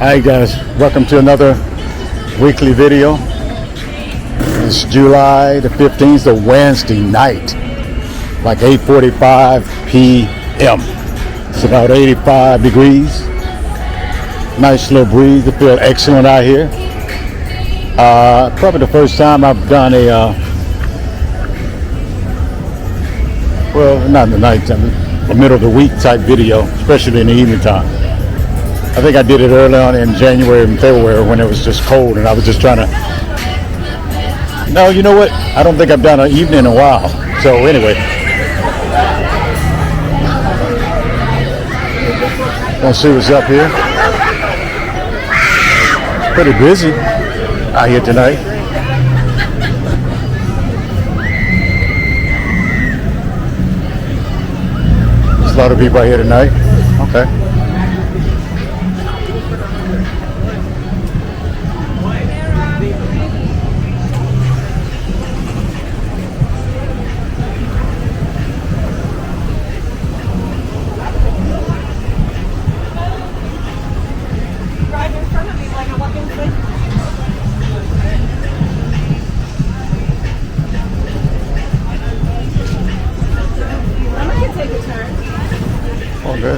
Hi guys, welcome to another weekly video. It's July the 15th, a Wednesday night, like 8:45 p.m. It's about 85 degrees. Nice little breeze. I feel excellent out here. Probably the first time I've done a, well, not in the night time, the middle of the week type video, especially in the evening time. I think I did it early on in January and February when it was just cold and I was just trying to, no, you know what? I don't think I've done an evening in a while. So anyway, let's see what's up here. Pretty busy out here tonight. There's a lot of people out here tonight. Okay.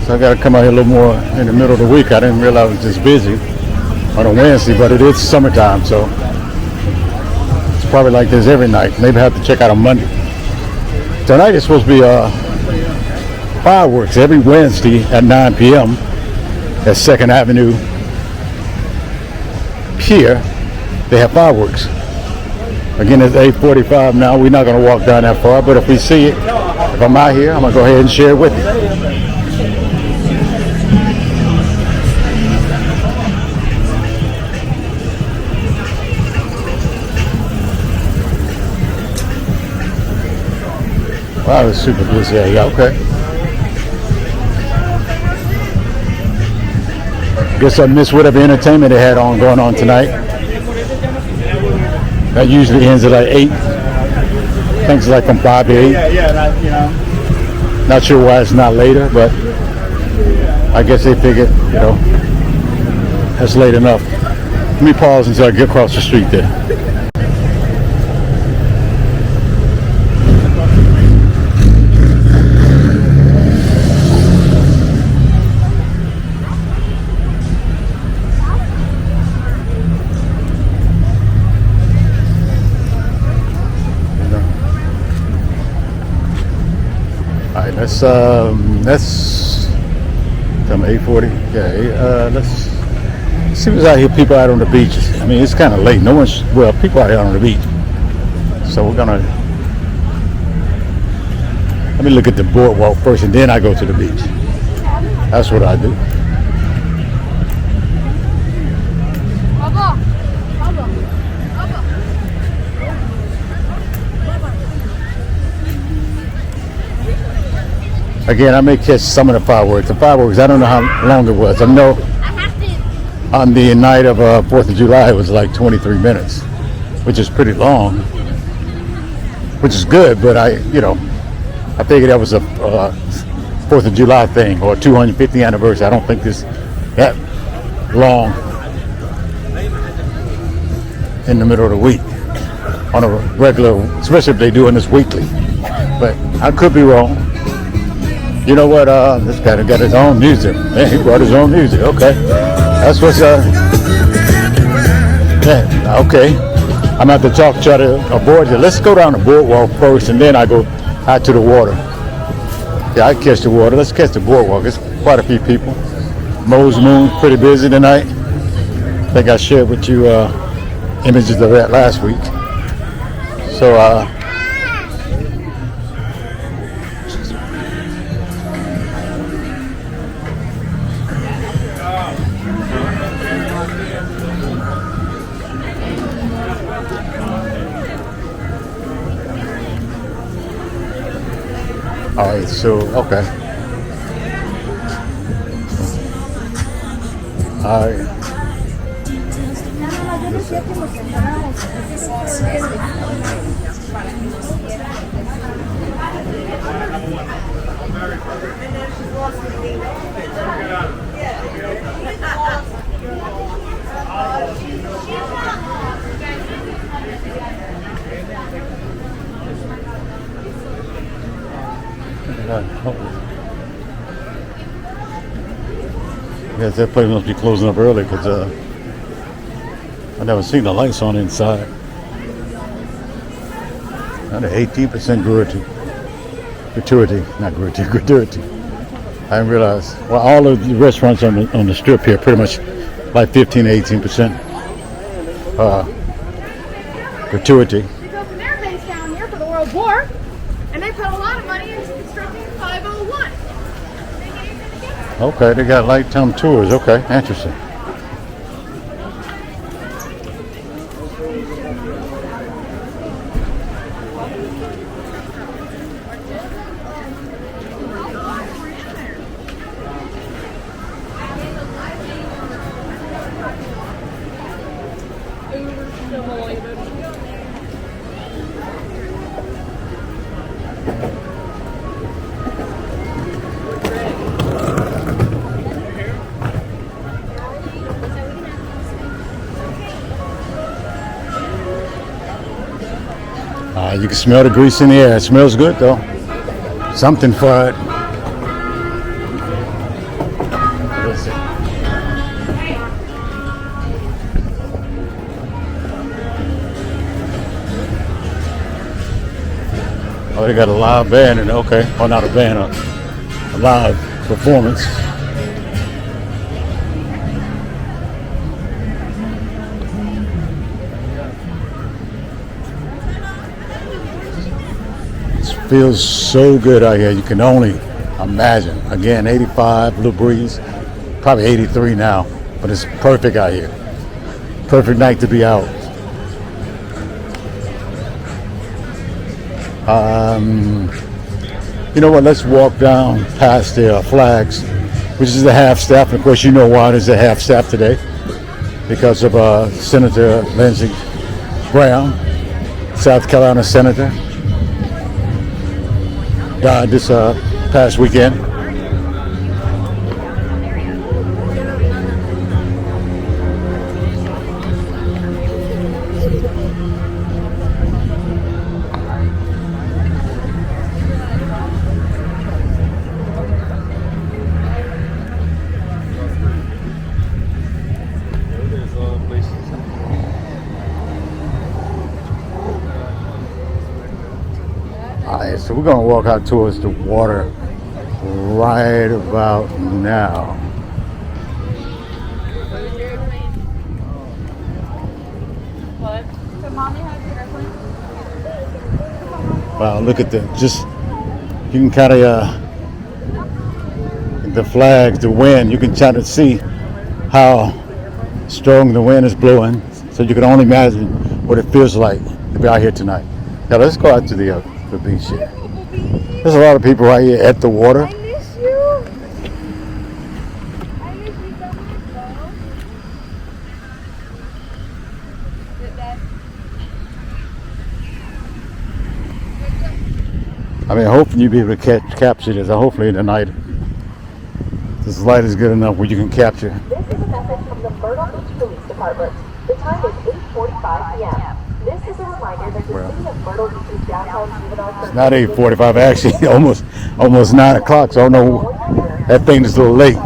So I got to come out here a little more in the middle of the week. I didn't realize it was this busy on a Wednesday, but it is summertime, so it's probably like this every night. Maybe I have to check out on Monday. Tonight is supposed to be fireworks every Wednesday at 9 p.m. at 2nd Avenue Pier. They have fireworks. Again, it's 8:45 now. We're not going to walk down that far, but if we see it, if I'm out here, I'm going to go ahead and share it with you. Wow, it's super busy. Yeah, okay. Guess I missed whatever entertainment they had going on tonight. That usually ends at like 8. I think it's like from 5 to 8. Not sure why it's not later, but I guess they figured, you know, that's late enough. Let me pause until I get across the street there. Let's come 8:40. Yeah, let's see what's out here. People out on the beach. I mean, it's kind of late. No one's, well, people out here on the beach. So we're gonna, let me look at the boardwalk first and then I go to the beach. That's what I do. Again, I may catch some of the fireworks. The fireworks, I don't know how long it was. I know on the night of 4th of July, it was like 23 minutes, which is pretty long, which is good, but I figured that was a 4th of July thing or 250th anniversary. I don't think this that long in the middle of the week on a regular, especially if they're doing this weekly, but I could be wrong. You know what, this guy got his own music. Man, he brought his own music, okay. That's what's, yeah, okay. I'm gonna have to try to avoid it. Let's go down the boardwalk first and then I go out to the water. Yeah, I catch the water. Let's catch the boardwalk. There's quite a few people. Mo's Moon's pretty busy tonight. I think I shared with you images of that last week. So, all right, so, okay. All right. Yes, that place must be closing up early because I never seen the lights on inside. Under 18% gratuity, not gratuity, gratuity. I didn't realize. Well, all of the restaurants on the strip here pretty much like 15 to 18% gratuity. They built an air base down here for the World War, and they put a lot of money into constructing 501. Okay, they got lifetime tours. Okay, interesting. You can smell the grease in the air. It smells good though. Something fried. Oh, they got a live band and okay. Oh, not a band, a live performance. Feels so good out here. You can only imagine. Again, 85, little breeze, probably 83 now, but it's perfect out here. Perfect night to be out. You know what? Let's walk down past the flags, which is the half staff. And of course, you know why there's a half staff today, because of Senator Lindsey Graham, South Carolina senator. Died this past weekend. Alright, so we're gonna walk out towards the water right about now. What? So mommy has the airplane? Wow, look at you can kind of the flags, the wind, you can try to see how strong the wind is blowing, so you can only imagine what it feels like to be out here tonight. Now let's go out to the beach here. There's a lot of people right here at the water. I miss you. I miss you so much, though. I mean, hoping you'll be able to capture this. Hopefully tonight, this light is good enough where you can capture. This is a message from the Myrtle Beach Police Department. The time is 8:45 p.m. This is a reminder that the city of Myrtle Beach's downtown juvenile... It's not 8:45, actually, almost 9 o'clock, so I don't know, that thing is a little late.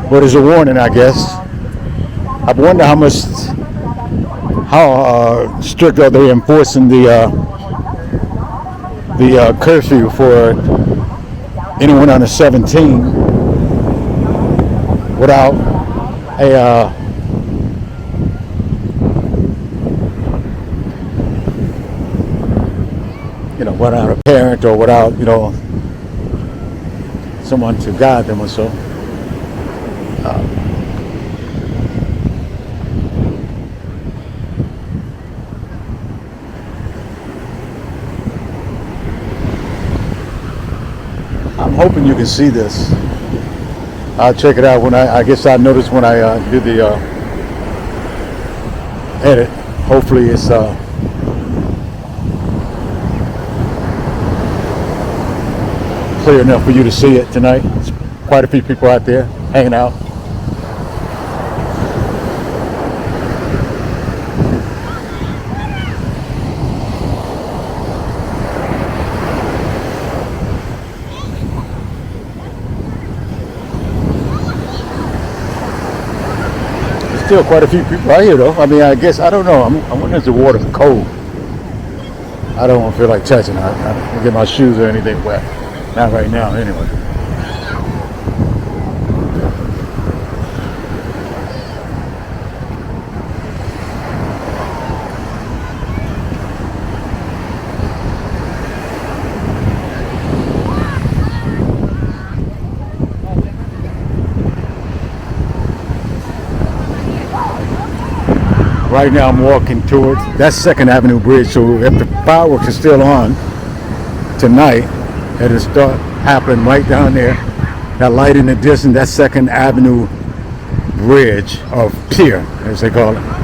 But it's a warning, I guess. I wonder how strict are they enforcing the curfew for anyone under 17 without a without a parent or without someone to guide them or so. I'm hoping you can see this. I'll check it out when I guess I noticed when I did the edit. Hopefully it's clear enough for you to see it tonight. There's quite a few people out there hanging out. Still quite a few people out here though. I mean, I guess, I don't know. I wonder if the water's cold. I don't feel like touching it. I don't get my shoes or anything wet. Not right now, anyway. Right now I'm walking towards that 2nd Avenue Bridge, so if the fireworks are still on tonight, it'll start happening right down there. That light in the distance, that 2nd Avenue Bridge, or pier, as they call it.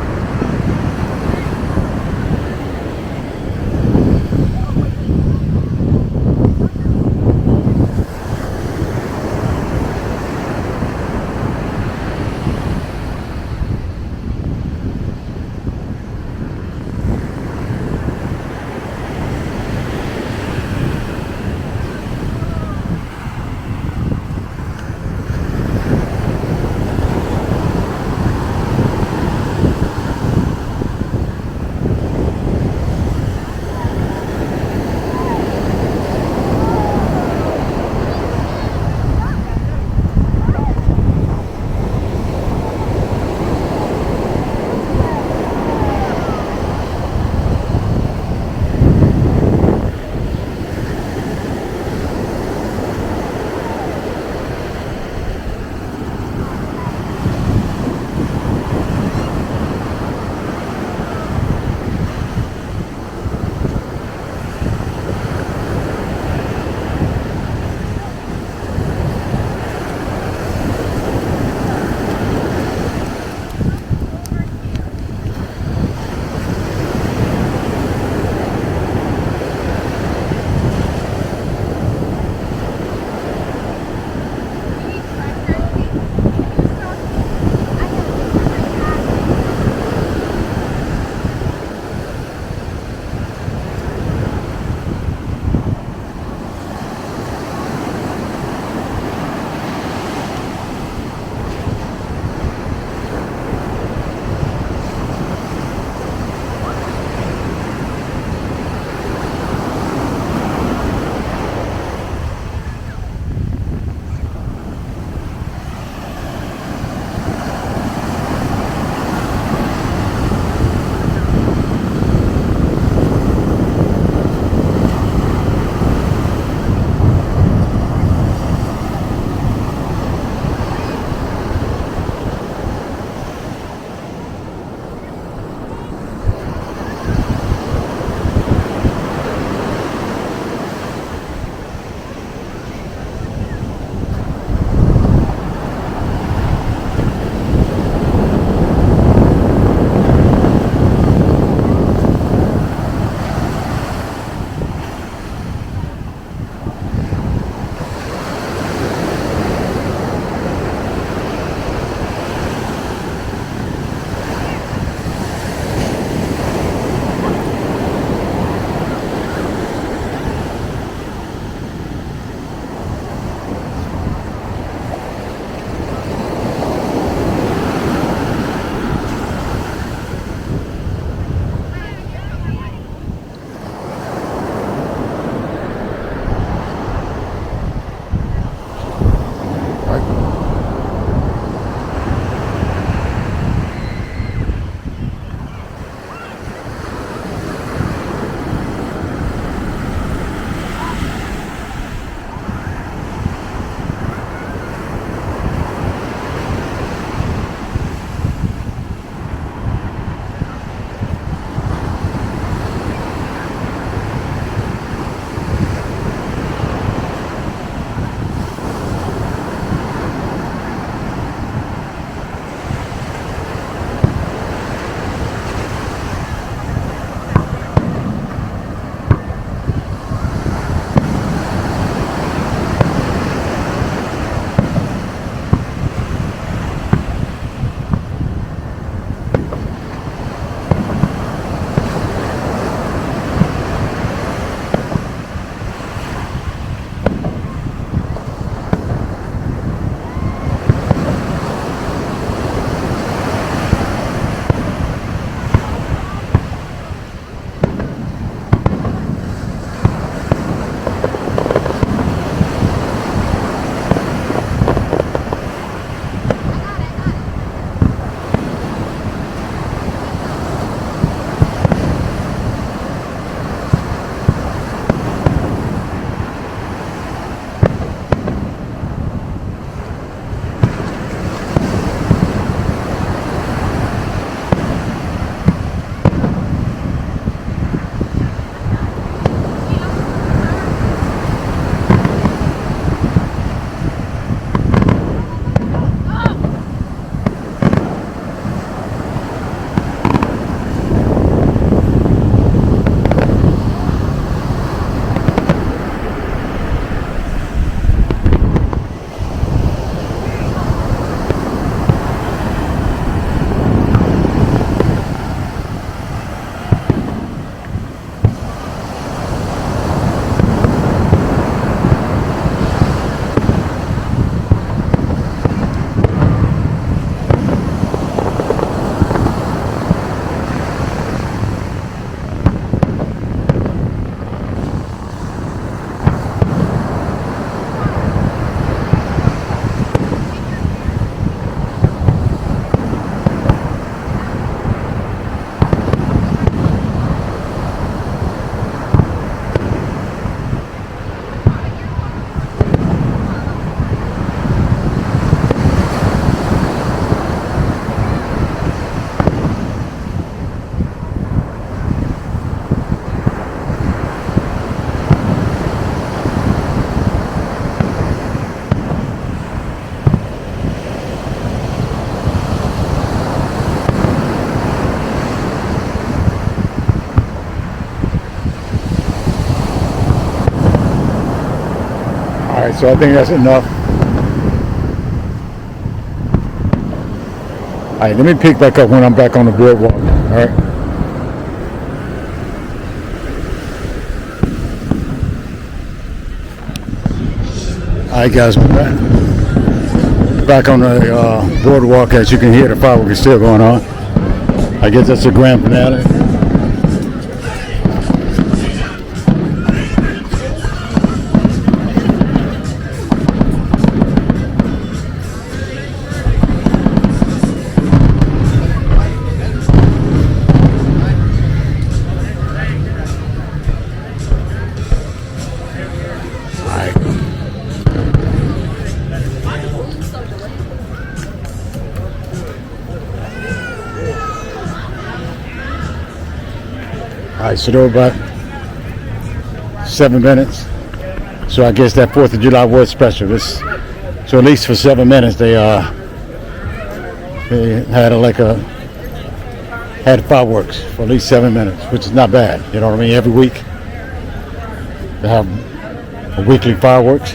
So I think that's enough. All right, let me pick back up when I'm back on the boardwalk. All right. All right, guys, we're back on the boardwalk. As you can hear, the fireworks is still going on. I guess that's the grand finale. All right, so there were about 7 minutes. So I guess that 4th of July was special. So at least for 7 minutes they had fireworks for at least 7 minutes, which is not bad. You know what I mean? Every week they have a weekly fireworks.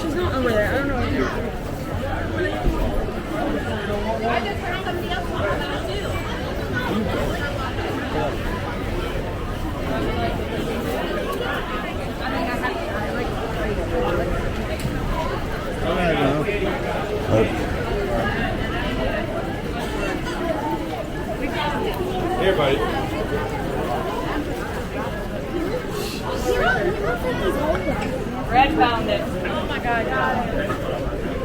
She's not over there. I don't know what you're doing. Here, buddy. Red found it. Oh my god.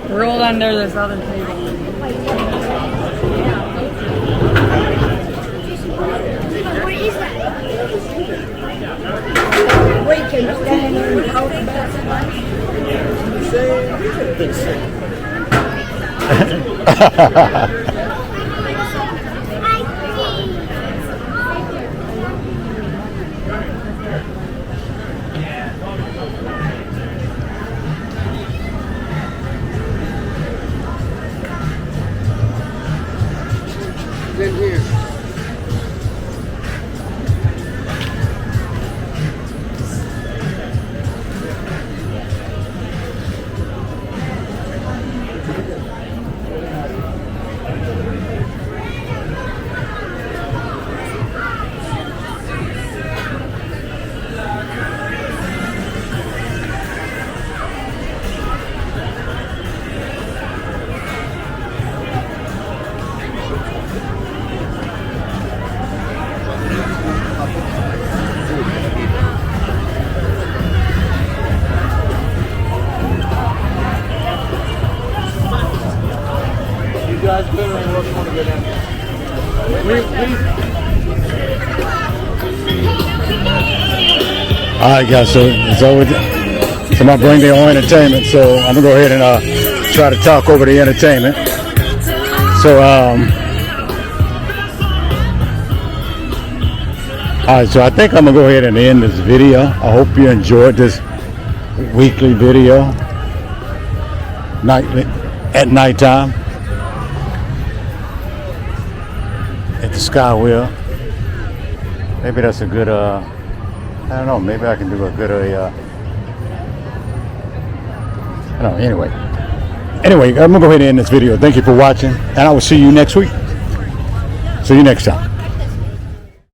Rolled under this other table. What is that? Wait, can you stand there and talk about In here. You guys clearly want to get in. All right, guys. So it's always somebody bring their own entertainment. So I'm gonna go ahead and try to talk over the entertainment. So all right. So I think I'm gonna go ahead and end this video. I hope you enjoyed this weekly video at nighttime at the Sky Wheel. Maybe that's a good I don't know, maybe I can do a good I don't know, anyway, I'm gonna go ahead and end this video. Thank you for watching, and I will see you next week. See you next time.